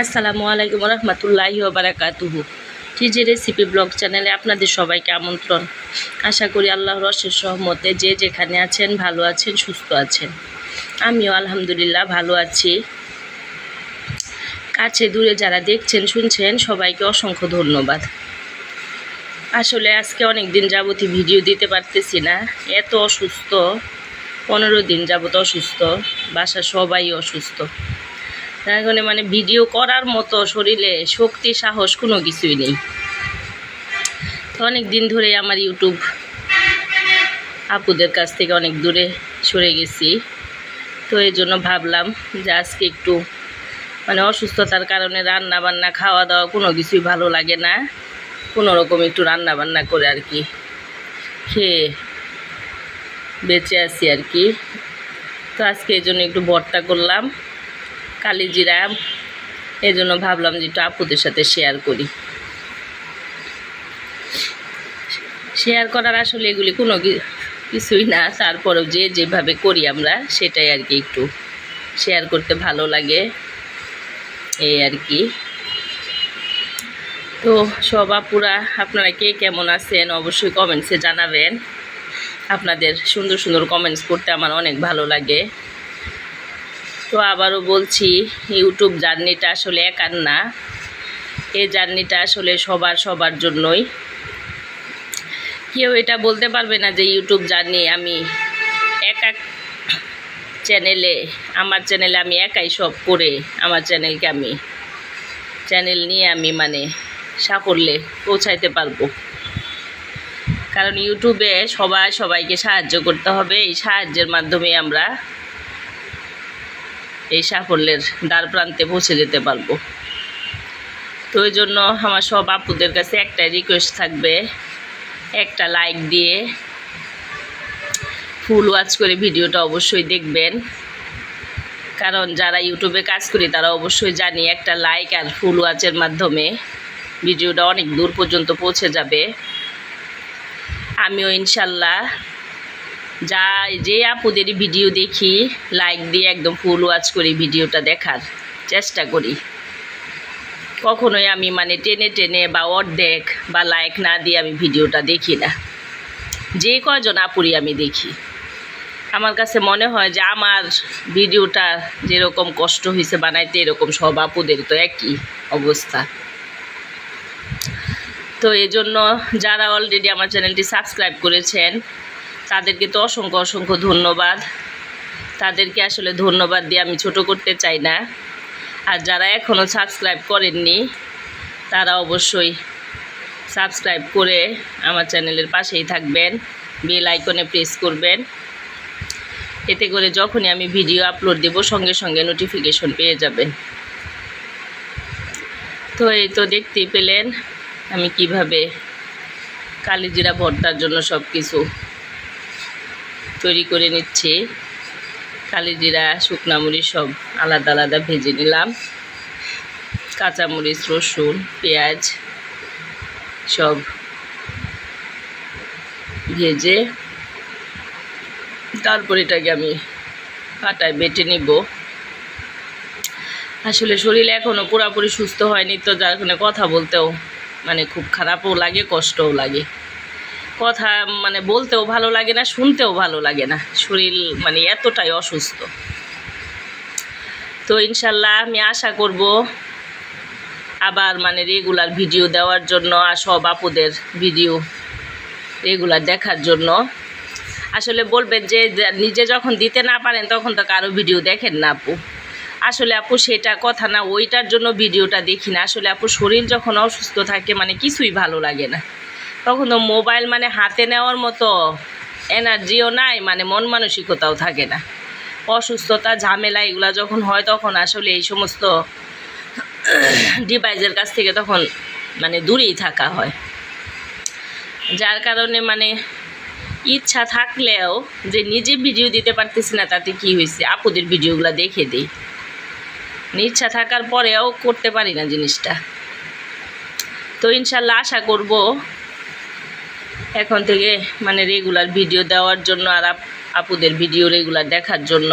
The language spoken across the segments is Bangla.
আসসালামু আলাইকুম রহমতুল্লাহি ওয়া বারাকাতুহু। টিজে রেসিপি ব্লগ চ্যানেলে আপনাদের সবাইকে আমন্ত্রণ। আশা করি আল্লাহর অশেষ রহমতে যে যেখানে আছেন ভালো আছেন, সুস্থ আছেন। আমিও আলহামদুলিল্লাহ ভালো আছি। কাছে দূরে যারা দেখছেন শুনছেন সবাইকে অসংখ্য ধন্যবাদ। আসলে আজকে অনেক দিন যাবত ভিডিও দিতে পারতেছি না, এত অসুস্থ। 15 দিন যাবত অসুস্থ, বাসা সবাই অসুস্থ। এখন মানে ভিডিও করার মতো শরীরে শক্তি সাহস কোনো কিছুই নেই। তো অনেক দিন ধরে আমার ইউটিউব আপুদের কাছ থেকে অনেক দূরে সরে গেছি। তো এই জন্য ভাবলাম যে আজকে একটু মানে অসুস্থতার কারণে রান্না বান্না খাওয়া দাওয়া কোনো কিছুই ভালো লাগে না, কোনো রকম একটু রান্না বান্না করে আর কি খেয়ে বেঁচে আছি আর কি। তো আজকে এই জন্য একটু ভর্তা করলাম কালিজিরা, এই জন্য ভাবলাম যে একটু আপুদের সাথে শেয়ার করি। শেয়ার করার আসলে এগুলি কোনো কিছুই না, তারপরেও যে যেভাবে করি আমরা সেটাই আর কি একটু শেয়ার করতে ভালো লাগে এই আর কি। তো সব আপুরা আপনারা কে কেমন আছেন অবশ্যই কমেন্টসে জানাবেন। আপনাদের সুন্দর সুন্দর কমেন্টস করতে আমার অনেক ভালো লাগে। তো আবারও বলছি, ইউটিউব জার্নিটা আসলে একার না, এই জার্নিটা আসলে সবার জন্যই। কেউ এটা বলতে পারবে না যে ইউটিউব জার্নি আমি একা চ্যানেলে, আমার চ্যানেলে আমি একাই সব করে আমার চ্যানেলকে আমি চ্যানেল নিয়ে আমি মানে সাফল্যে পৌঁছাইতে পারবো। কারণ ইউটিউবে সবাইকে সাহায্য করতে হবে, এই সাহায্যের মাধ্যমে আমরা এই সাফল্যের দ্বার প্রান্তে পৌঁছে যেতে পারবো। তো ওই জন্য আমার সব আপুদের কাছে একটাই রিকোয়েস্ট থাকবে, একটা লাইক দিয়ে ফুল ওয়াচ করে ভিডিওটা অবশ্যই দেখবেন। কারণ যারা ইউটিউবে কাজ করি তারা অবশ্যই জানি একটা লাইক আর ফুল ওয়াচের মাধ্যমে ভিডিওটা অনেক দূর পর্যন্ত পৌঁছে যাবে। আমিও ইনশাল্লাহ যে আপুদেরই ভিডিও দেখি লাইক দিয়ে একদম ফুল ওয়াচ করি ভিডিওটা দেখার চেষ্টা করি। কখনোই আমি মানে টেনে বা অর্ধেক বা লাইক না দিয়ে আমি ভিডিওটা দেখি না। যে কয়জন আপুরি আমি দেখি, আমার কাছে মনে হয় যে আমার ভিডিওটা যেরকম কষ্ট হয়েছে বানাইতে, এরকম সব আপুদের তো একই অবস্থা। তো এই জন্য যারা অলরেডি আমার চ্যানেলটি সাবস্ক্রাইব করেছেন তাদেরকে তো অসংখ্য ধন্যবাদ। তাদেরকে আসলে ধন্যবাদ দিয়ে আমি ছোট করতে চাই না। আর যারা এখনও সাবস্ক্রাইব করেননি তারা অবশ্যই সাবস্ক্রাইব করে আমার চ্যানেলের পাশেই থাকবেন, বেল আইকনে প্রেস করবেন। এতে করে যখনই আমি ভিডিও আপলোড দেব সঙ্গে সঙ্গে নোটিফিকেশন পেয়ে যাবেন। তো এই তো দেখতেই পেলেন আমি কিভাবে কালিজিরা ভর্তার জন্য সব কিছু তৈরি করে নিচ্ছি। কালিজিরা শুকনা মরিচ সব আলাদা আলাদা ভেজে নিলাম, কাঁচামরিচ রসুন পেঁয়াজ সব ভেজে তারপর এটাকে আমি পাটায় বেটে নিব। আসলে শরীর এখনও পুরোপুরি সুস্থ হয়নি, তো যার কারণে কথা বলতেও মানে খুব খারাপও লাগে, কষ্টও লাগে। কথা মানে বলতেও ভালো লাগে না, শুনতেও ভালো লাগে না, শরীর মানে এতটাই অসুস্থ। তো ইনশাল্লাহ আমি আশা করব আবার মানে রেগুলার ভিডিও দেওয়ার জন্য, আর সব আপুদের ভিডিও রেগুলার দেখার জন্য। আসলে বলবেন যে নিজে যখন দিতে না পারেন তখন তো কারো ভিডিও দেখেন না আপু। আসলে আপু সেটা কথা না, ওইটার জন্য ভিডিওটা দেখি না। আসলে আপু শরীর যখন অসুস্থ থাকে মানে কিছুই ভালো লাগে না, তখন তো মোবাইল মানে হাতে নেওয়ার মতো এনার্জিও নাই, মানে মন মানসিকতাও থাকে না। অসুস্থতা ঝামেলা এগুলা যখন হয় তখন আসলে এই সমস্ত ডিভাইসের কাছ থেকে তখন মানে দূরেই থাকা হয়। যার কারণে মানে ইচ্ছা থাকলেও যে নিজে ভিডিও দিতে পারতেছি না, তাতে কি হয়েছে আপুদের ভিডিওগুলো দেখে দিই, ইচ্ছা থাকার পরেও করতে পারি না জিনিসটা। তো ইনশাল্লাহ আশা করব এখন থেকে মানে রেগুলার ভিডিও দেওয়ার জন্য, আর আপুদের ভিডিও রেগুলার দেখার জন্য।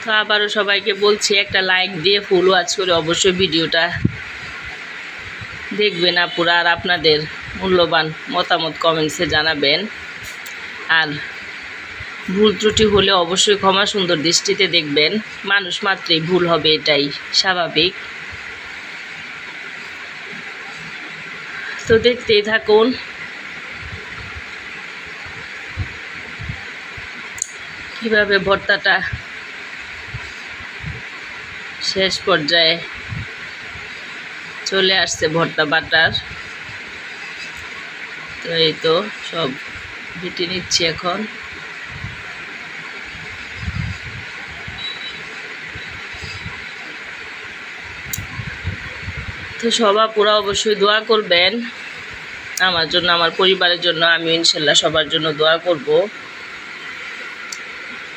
তো আবারও সবাইকে বলছি একটা লাইক দিয়ে ফুল ওয়াচ করে অবশ্যই ভিডিওটা দেখবেন আপুরা, আর আপনাদের মূল্যবান মতামত কমেন্টসে জানাবেন। আর ভুল ত্রুটি হলে অবশ্যই ক্ষমা সুন্দর দৃষ্টিতে দেখবেন, মানুষ মাত্রই ভুল হবে, এটাই স্বাভাবিক। তো দেখতেই থাকুন। কিভাবে ভর্তাটা শেষ পর্যায়ে চলে আসছে ভর্তা বাটার। তো এই তো সব বেটে নিচ্ছি এখন। তো সবাই পুরা অবশ্যই দোয়া করবেন আমার জন্য, আমার পরিবারের জন্য। আমি ইনশাল্লাহ সবার জন্য দোয়া করব।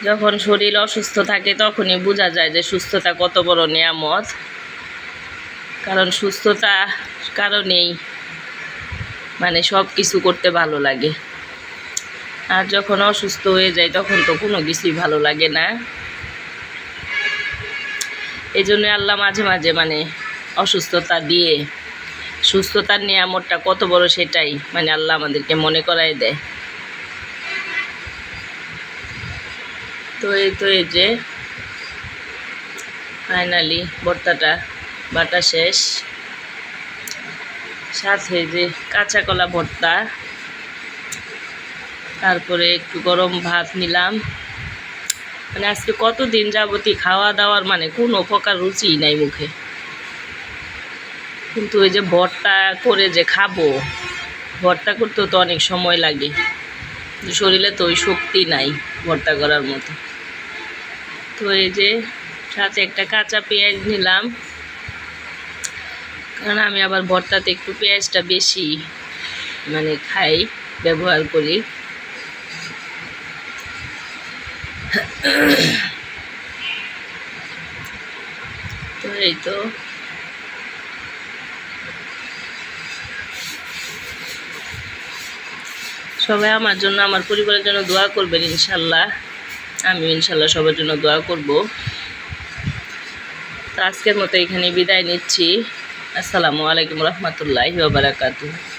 যখন শরীর অসুস্থ থাকে তখনই বোঝা যায় যে সুস্থতা কত বড় নিয়ামত, কারণ সুস্থতার কারণেই মানে সব কিছু করতে ভালো লাগে। আর যখন অসুস্থ হয়ে যায় তখন তো কোনো কিছুই ভালো লাগে না। এই জন্য আল্লাহ মাঝে মাঝে মানে অসুস্থতা দিয়ে সুস্থতার নিয়ামতটা কত বড় সেটাই মানে আল্লাহ আমাদেরকে মনে করায় দেয়। তো এই যে ফাইনালি ভর্তাটা বাটা শেষ, সাথে যে কাঁচা কলা ভর্তা, তারপরে একটু গরম ভাত নিলাম। মানে আজকে কতদিন যাবতই খাওয়া দাওয়ার মানে কোনো প্রকার রুচিই নাই মুখে, কিন্তু ওই যে ভর্তা করে যে খাবো, ভর্তা করতেও তো অনেক সময় লাগে, শরীরে তো ওই শক্তি নাই ভর্তা করার মতো। তো এই যে সাথে একটা কাঁচা পেঁয়াজ নিলাম, কারণ আমি আবার ভর্তাতে একটু পেঁয়াজটা বেশি মানে খাই, ব্যবহার করি। তো এই তো সবাই আমার জন্য, আমার পরিবারের জন্য দোয়া করবেন ইনশাল্লাহ। আমি ইনশাল্লাহ সবার জন্য দোয়া করব। তো আজকের মতো এখানে বিদায় নিচ্ছি। আসসালামু আলাইকুম রহমতুল্লাহি ওয়া বারাকাতুহু।